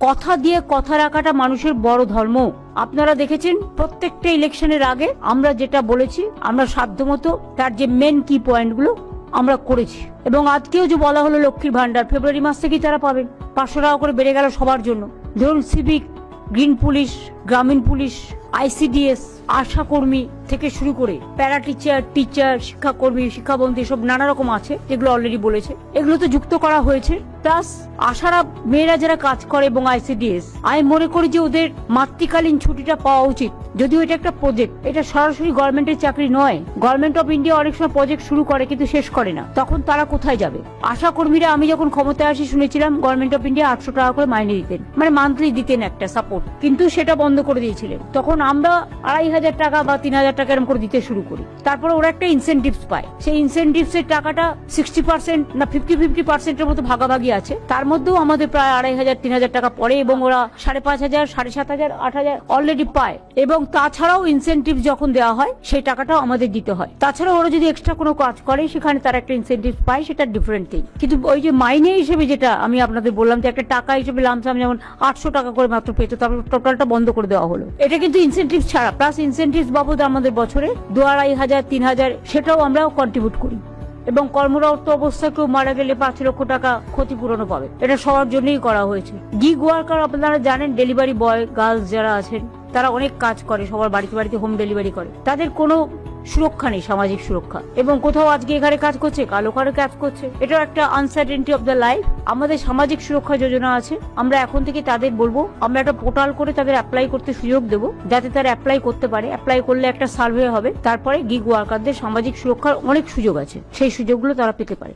কথা দিয়ে কথা রাখাটা মানুষের বড় ধর্ম। আপনারা দেখেছেন প্রত্যেকটা ইলেকশনের আগে আমরা যেটা বলেছি, আমরা সাধ্যমতো তার যে মেন কি পয়েন্টগুলো আমরা করেছি। এবং আজকেও যে বলা হলো লক্ষ্মীর ভান্ডার ফেব্রুয়ারি মাস থেকেই তারা পাবেন, 500 টাকা করে বেড়ে গেল সবার জন্য। ধরুন সিভিক, গ্রিন পুলিশ, গ্রামীণ পুলিশ, আইসিডিএস, আশা কর্মী থেকে শুরু করে প্যারা টিচার, শিক্ষাকর্মী, শিক্ষাবন্ধী, সব নানা রকম আছে যেগুলো অলরেডি বলেছে, এগুলো তো যুক্ত করা হয়েছে। প্লাস আশারা মেয়েরা যারা কাজ করে এবং আইসিডিএস, আমি মনে করি যে ওদের মাতৃকালীন ছুটিটা পাওয়া উচিত। যদিও এটা একটা প্রজেক্ট, এটা সরাসরি গভর্নমেন্টের চাকরি নয়। গভর্নমেন্ট অফ ইন্ডিয়া অনেক সময় প্রজেক্ট শুরু করে কিন্তু শেষ করে না, তখন তারা কোথায় যাবে? আশা কর্মীরা, আমি যখন ক্ষমতায় আসি শুনেছিলাম গভর্নমেন্ট অফ ইন্ডিয়া 800 টাকা করে মাইনে দিতেন, মানে মান্থলি দিতেন একটা সাপোর্ট, কিন্তু সেটা বন্ধ করে দিয়েছিলেন। তখন আমরা 2500 টাকা বা 3000 টাকা এরকম করে দিতে শুরু করি। তারপরে ওরা একটা ইনসেনটিভস পায়, সেই ইনসেনটিভস এর টাকাটা 60% না 50-50% মতো ভাগাভাগি আছে। তার মধ্যেও আমাদের প্রায় 2500-3000 টাকা পড়ে এবং ওরা 5500, 7500, 8000 অলরেডি পায়। এবং তাছাড়াও ইনসেনটিভ যখন দেওয়া হয় সেই টাকাটাও আমাদের দিতে হয়। তাছাড়াও ওরা যদি এক্সট্রা কোনো কাজ করে সেখানে তারা একটা ইনসেনটিভ পায়, সেটা ডিফারেন্ট থিং। কিন্তু ওই যে মাইনে হিসেবে যেটা আমি আপনাদের বললাম যে একটা টাকা হিসেবে লামসাম যেমন 800 টাকা করে মাত্র পেত, তারপর টোটালটা বন্ধ করে দেওয়া হলো। এটা কিন্তু ইনসেনটিভ ছাড়া, প্লাস ইনসেনটিভ বাবদ আমাদের বছরে 2500-3000 সেটাও আমরাও কন্ট্রিবিউট করি। এবং কর্মরত অবস্থায় কেউ মারা গেলে 5 লক্ষ টাকা ক্ষতিপূরণও পাবে। এটা সবার জন্যই করা হয়েছে। গিগ ওয়ার্কার আপনারা জানেন, ডেলিভারি বয়, গার্লস যারা আছেন তারা অনেক কাজ করে, সবার বাড়িতে বাড়িতে হোম ডেলিভারি করে, তাদের কোনো সুরক্ষা নেই, সামাজিক সুরক্ষা। এবং কোথাও আজকে এখানে কাজ করছে, কাল ওখানে কাজ করছে, এটা একটা আনসার্টেনিটি অফ দ্য লাইফ। আমাদের সামাজিক সুরক্ষা যোজনা আছে, আমরা এখন থেকে তাদের বলবো, আমরা একটা পোর্টাল করে তাদের অ্যাপ্লাই করতে সুযোগ দেবো, যাতে তারা অ্যাপ্লাই করতে পারে। অ্যাপ্লাই করলে একটা সার্ভে হবে, তারপরে গিগ ওয়ার্কারদের সামাজিক সুরক্ষার অনেক সুযোগ আছে, সেই সুযোগগুলো তারা পেতে পারে।